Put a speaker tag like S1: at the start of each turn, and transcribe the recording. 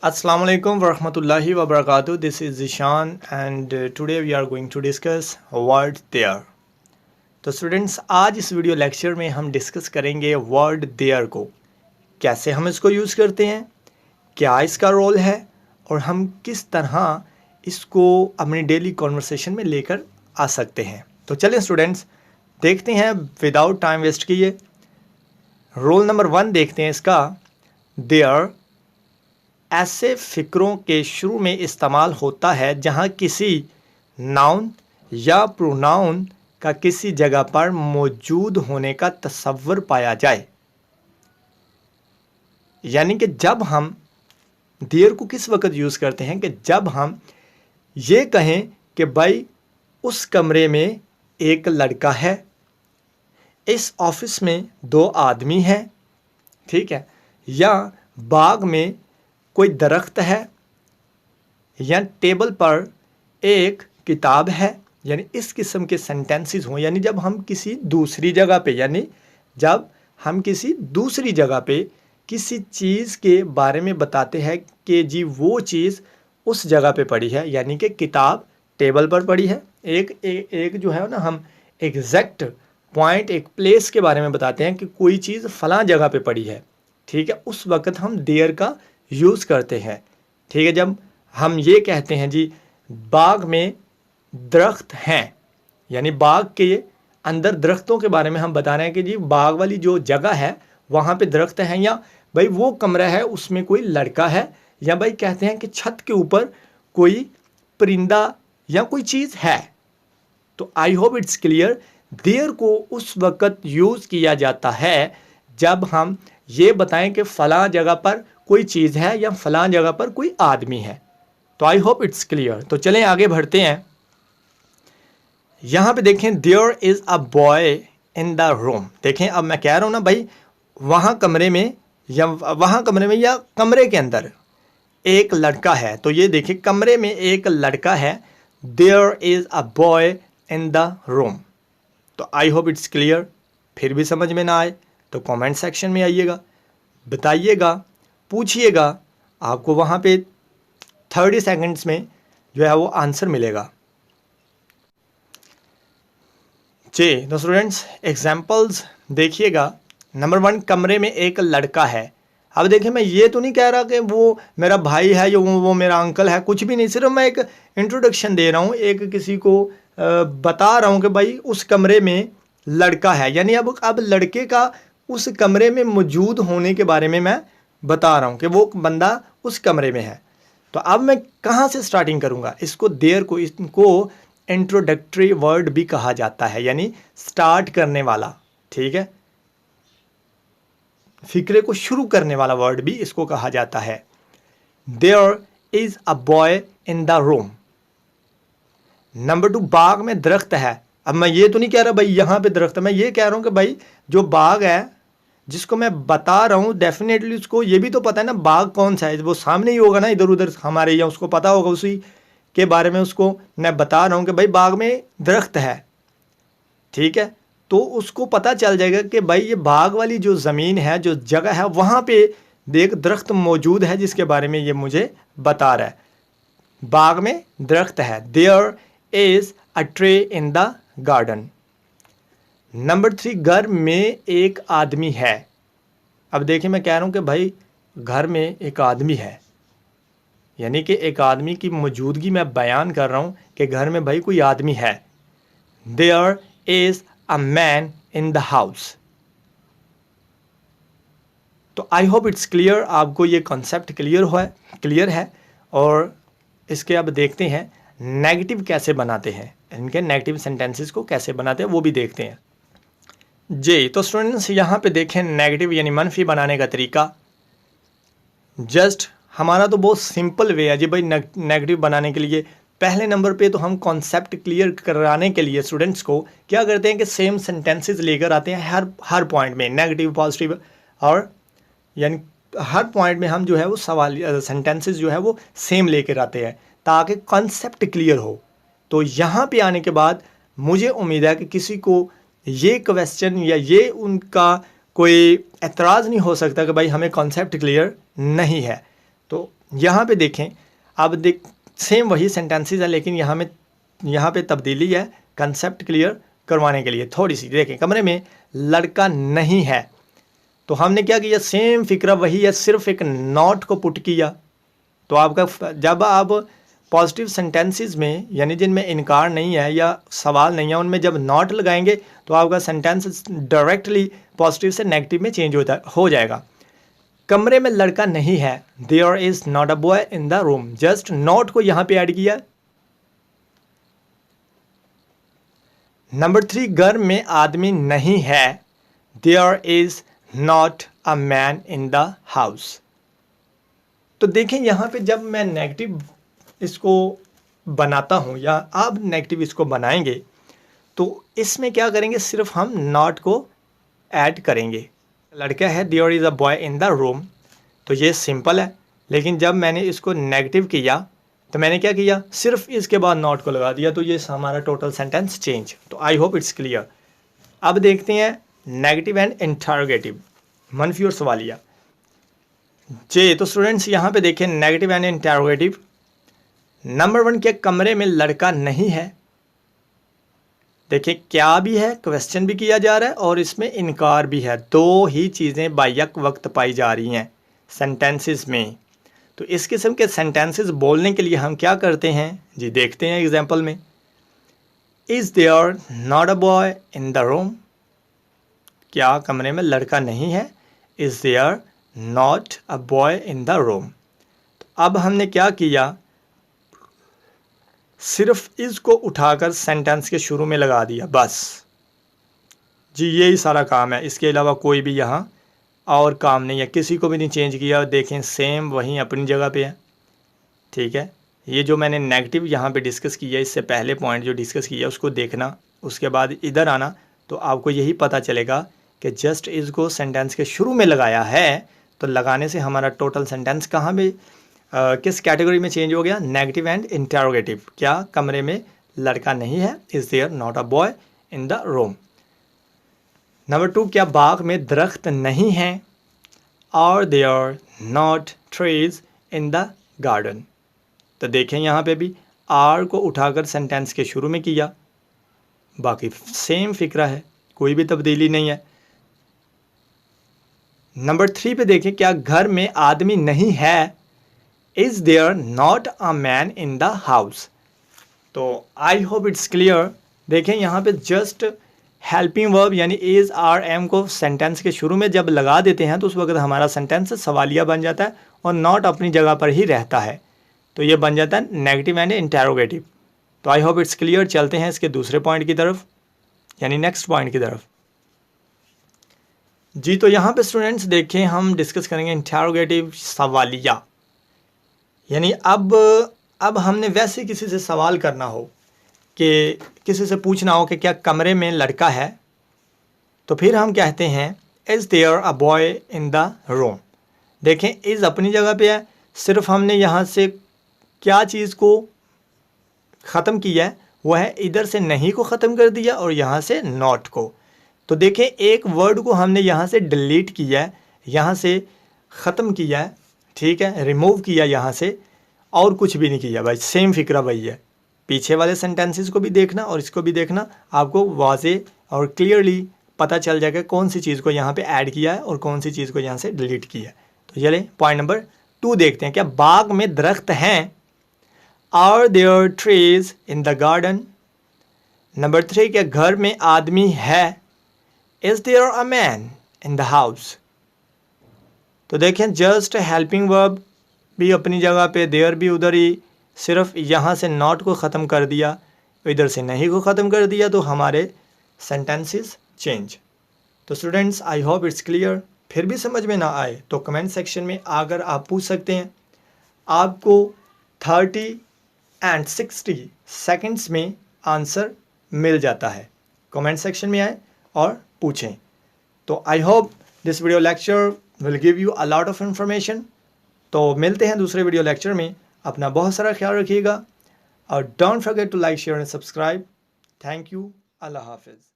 S1: Assalamu alaikum warahmatullahi wabarakatuh. This is Zishan and today we are going to discuss word there. तो students आज इस video lecture में हम discuss करेंगे word there को, कैसे हम इसको यूज़ करते हैं, क्या इसका रोल है और हम किस तरह इसको अपनी डेली कॉन्वर्सेशन में लेकर आ सकते हैं। तो चलें स्टूडेंट्स देखते हैं विदाउट टाइम वेस्ट किए। रोल नंबर 1 देखते हैं इसका। देयर ऐसे फ़िक्रों के शुरू में इस्तेमाल होता है जहाँ किसी नाउन या प्रोनाउन का किसी जगह पर मौजूद होने का तसव्वुर पाया जाए। यानी कि जब हम देयर को किस वक्त यूज़ करते हैं कि जब हम ये कहें कि भाई उस कमरे में एक लड़का है, इस ऑफिस में 2 आदमी हैं, ठीक है, या बाग में कोई दरख्त है या टेबल पर एक किताब है। यानी इस किस्म के सेंटेंसेस हों, यानी जब हम किसी दूसरी जगह पे किसी चीज़ के बारे में बताते हैं कि जी वो चीज़ उस जगह पे पड़ी है, यानी कि किताब टेबल पर पड़ी है। एक जो है ना, हम एग्जैक्ट पॉइंट, एक प्लेस के बारे में बताते हैं कि कोई चीज़ फ़लाँ जगह पे पड़ी है, ठीक है, उस वक़्त हम देयर का यूज़ करते हैं। ठीक है, जब हम ये कहते हैं जी बाग में दरख्त हैं, यानी बाग के अंदर दरख्तों के बारे में हम बता रहे हैं कि जी बाग वाली जो जगह है वहाँ पे दरख्त हैं, या भाई वो कमरा है उसमें कोई लड़का है, या भाई कहते हैं कि छत के ऊपर कोई परिंदा या कोई चीज़ है। तो I hope it's clear. There को उस वक़्त यूज़ किया जाता है जब हम ये बताएं कि फ़लाँ जगह पर कोई चीज़ है या फ़लाँ जगह पर कोई आदमी है। तो आई होप इट्स क्लियर। तो चलें आगे बढ़ते हैं। यहाँ पे देखें, there is a boy in the room. देखें, अब मैं कह रहा हूँ ना भाई वहाँ कमरे में या कमरे के अंदर एक लड़का है। तो ये देखिए कमरे में एक लड़का है। There is a boy in the room. तो आई होप इट्स क्लियर। फिर भी समझ में ना आए तो कमेंट सेक्शन में आइएगा, बताइएगा, पूछिएगा, आपको वहाँ पे 30 सेकंड्स में जो है वो आंसर मिलेगा। जी तो स्टूडेंट्स एग्जांपल्स देखिएगा। नंबर 1, कमरे में एक लड़का है। अब देखिए मैं ये तो नहीं कह रहा कि वो मेरा भाई है या वो मेरा अंकल है, कुछ भी नहीं, सिर्फ मैं एक इंट्रोडक्शन दे रहा हूँ, एक किसी को बता रहा हूँ कि भाई उस कमरे में लड़का है। यानी अब लड़के का उस कमरे में मौजूद होने के बारे में मैं बता रहा हूँ कि वो बंदा उस कमरे में है। तो अब मैं कहाँ से स्टार्टिंग करूँगा? इसको देयर को इनको इंट्रोडक्टरी वर्ड भी कहा जाता है, यानी स्टार्ट करने वाला, ठीक है, फिक्रे को शुरू करने वाला वर्ड भी इसको कहा जाता है। There is a boy in the room. Number 2, बाग में दरख्त है। अब मैं ये तो नहीं कह रहा भाई यहाँ पे दरख्त है, मैं ये कह रहा हूँ कि भाई जो बाग है जिसको मैं बता रहा हूँ डेफिनेटली उसको ये भी तो पता है ना बाग कौन सा है, वो सामने ही होगा ना इधर उधर हमारे, या उसको पता होगा, उसी के बारे में उसको मैं बता रहा हूँ कि भाई बाग में दरख्त है, ठीक है, तो उसको पता चल जाएगा कि भाई ये बाग वाली जो ज़मीन है, जो जगह है, वहाँ पे देख दरख्त मौजूद है जिसके बारे में ये मुझे बता रहा है। बाग में दरख्त है। There is a tree in the garden. Number 3, घर में एक आदमी है। अब देखिए मैं कह रहा हूँ कि भाई घर में एक आदमी है, यानी कि एक आदमी की मौजूदगी मैं बयान कर रहा हूँ कि घर में भाई कोई आदमी है। There is a man in the house. तो आई होप इट्स क्लियर, आपको ये कॉन्सेप्ट क्लियर है। और इसके अब देखते हैं नेगेटिव कैसे बनाते हैं, इनके नेगेटिव सेंटेंसेस को कैसे बनाते हैं वो भी देखते हैं। जी तो स्टूडेंट्स यहाँ पे देखें नेगेटिव यानी मनफी बनाने का तरीका। जस्ट हमारा तो बहुत सिंपल वे है जी भाई नेगेटिव बनाने के लिए। पहले नंबर पे तो हम कॉन्सेप्ट क्लियर कराने के लिए स्टूडेंट्स को क्या करते हैं कि सेम सेंटेंसेस लेकर आते हैं हर पॉइंट में, नेगेटिव पॉजिटिव, और यानी हर पॉइंट में हम जो है वो सवाल सेंटेंसेस जो है वो सेम लेकर आते हैं ताकि कॉन्सेप्ट क्लियर हो। तो यहाँ पे आने के बाद मुझे उम्मीद है कि किसी को ये क्वेश्चन या ये उनका कोई एतराज़ नहीं हो सकता कि भाई हमें कॉन्सेप्ट क्लियर नहीं है। तो यहाँ पे देखें, अब सेम वही सेंटेंसेस है, लेकिन यहाँ पे तब्दीली है कंसेप्ट क्लियर करवाने के लिए थोड़ी सी। देखें, कमरे में लड़का नहीं है, तो हमने क्या किया, सेम फिक्रा वही है, सिर्फ एक नॉट को पुट किया। तो आपका जब आप पॉजिटिव सेंटेंसेस में, यानी जिनमें इनकार नहीं है या सवाल नहीं है, उनमें जब नॉट लगाएंगे तो आपका सेंटेंस डायरेक्टली पॉजिटिव से नेगेटिव में चेंज हो जाएगा। कमरे में लड़का नहीं है, there is not a boy in the room, just not को यहाँ पे ऐड किया। नंबर 3, घर में आदमी नहीं है, there is not a man in the house. तो देखें, यहाँ पे जब मैं नेगेटिव इसको बनाता हूँ या आप नेगेटिव इसको बनाएंगे, तो इसमें क्या करेंगे, सिर्फ हम नॉट को ऐड करेंगे। लड़का है, there is a boy in the room, तो ये सिंपल है। लेकिन जब मैंने इसको नेगेटिव किया तो मैंने क्या किया, सिर्फ इसके बाद नॉट को लगा दिया, तो ये हमारा टोटल सेंटेंस चेंज। तो आई होप इट्स क्लियर। अब देखते हैं नेगेटिव एंड इंटरोगेटिव, मनफी और सवालिया। जी, तो स्टूडेंट्स यहाँ पे देखें नेगेटिव एंड इंटरोगेटिव। नंबर 1, क्या कमरे में लड़का नहीं है। देखिए, क्या भी है, क्वेश्चन भी किया जा रहा है और इसमें इनकार भी है, दो ही चीज़ें बायक वक्त पाई जा रही हैं सेंटेंसेस में। तो इस किस्म के सेंटेंसेस बोलने के लिए हम क्या करते हैं जी, देखते हैं एग्जांपल में। Is there not a boy in the room, क्या कमरे में लड़का नहीं है। Is there not a boy in the room. तो अब हमने क्या किया, सिर्फ इसको उठाकर सेंटेंस के शुरू में लगा दिया, बस जी, यही सारा काम है। इसके अलावा कोई भी यहाँ और काम नहीं है, किसी को भी नहीं चेंज किया। देखें, सेम वहीं अपनी जगह पे है, ठीक है। ये जो मैंने नेगेटिव यहाँ पे डिस्कस किया, इससे पहले पॉइंट जो डिस्कस किया उसको देखना, उसके बाद इधर आना, तो आपको यही पता चलेगा कि जस्ट इसको सेंटेंस के शुरू में लगाया है, तो लगाने से हमारा टोटल सेंटेंस कहाँ में किस कैटेगरी में चेंज हो गया, नेगेटिव एंड इंटरोगेटिव। क्या कमरे में लड़का नहीं है, is there not a boy in the room. Number 2, क्या बाग में दरख्त नहीं है, are there not trees in the garden. तो देखें, यहाँ पे भी आर को उठाकर सेंटेंस के शुरू में किया, बाकी सेम फिक्रा है, कोई भी तब्दीली नहीं है। नंबर 3 पे देखें, क्या घर में आदमी नहीं है, is there not a man in the house. तो आई होप इट्स क्लियर। देखें, यहाँ पे जस्ट हेल्पिंग वर्ब यानी इज़ आर एम को सेंटेंस के शुरू में जब लगा देते हैं तो उस वक्त हमारा सेंटेंस सवालिया बन जाता है और नॉट अपनी जगह पर ही रहता है, तो ये बन जाता है नेगेटिव एंड इंटरोगेटिव। तो आई होप इट्स क्लियर। चलते हैं इसके दूसरे पॉइंट की तरफ, यानी नेक्स्ट पॉइंट की तरफ। जी, तो यहाँ पे स्टूडेंट्स देखें, हम डिस्कस करेंगे इंटरोगेटिव सवालिया। यानी अब हमने वैसे किसी से सवाल करना हो कि किसी से पूछना हो कि क्या कमरे में लड़का है, तो फिर हम कहते हैं is there a boy in the room. देखें, इज़ अपनी जगह पे है, सिर्फ हमने यहाँ से क्या चीज़ को ख़त्म किया है, वह है इधर से नहीं को ख़त्म कर दिया और यहाँ से नॉट को। तो देखें, एक वर्ड को हमने यहाँ से डिलीट किया है, यहाँ से ख़त्म किया है, ठीक है, रिमूव किया यहाँ से, और कुछ भी नहीं किया भाई, सेम फिक्रा वही है। पीछे वाले सेंटेंसेस को भी देखना और इसको भी देखना, आपको वाज़े और क्लियरली पता चल जाएगा कौन सी चीज़ को यहाँ पे ऐड किया है और कौन सी चीज़ को यहाँ से डिलीट किया है। तो चले पॉइंट नंबर 2 देखते हैं। क्या बाग में दरख्त हैं, are there trees in the garden. Number 3, क्या घर में आदमी है, is there a man in the house. तो देखें, जस्ट हेल्पिंग वर्ब भी अपनी जगह पे, देयर भी उधर ही, सिर्फ यहाँ से नॉट को ख़त्म कर दिया, इधर से नहीं को ख़त्म कर दिया, तो हमारे सेंटेंसेस चेंज। तो students, I hope it's clear. फिर भी समझ में ना आए तो कमेंट सेक्शन में आकर आप पूछ सकते हैं। आपको 30 एंड 60 सेकंड्स में आंसर मिल जाता है। कमेंट सेक्शन में आए और पूछें। तो I hope this video lecture will give you a lot of information. तो मिलते हैं दूसरे वीडियो लेक्चर में। अपना बहुत सारा ख्याल रखिएगा और don't forget to like, share and subscribe. Thank you. अल्लाह हाफिज़।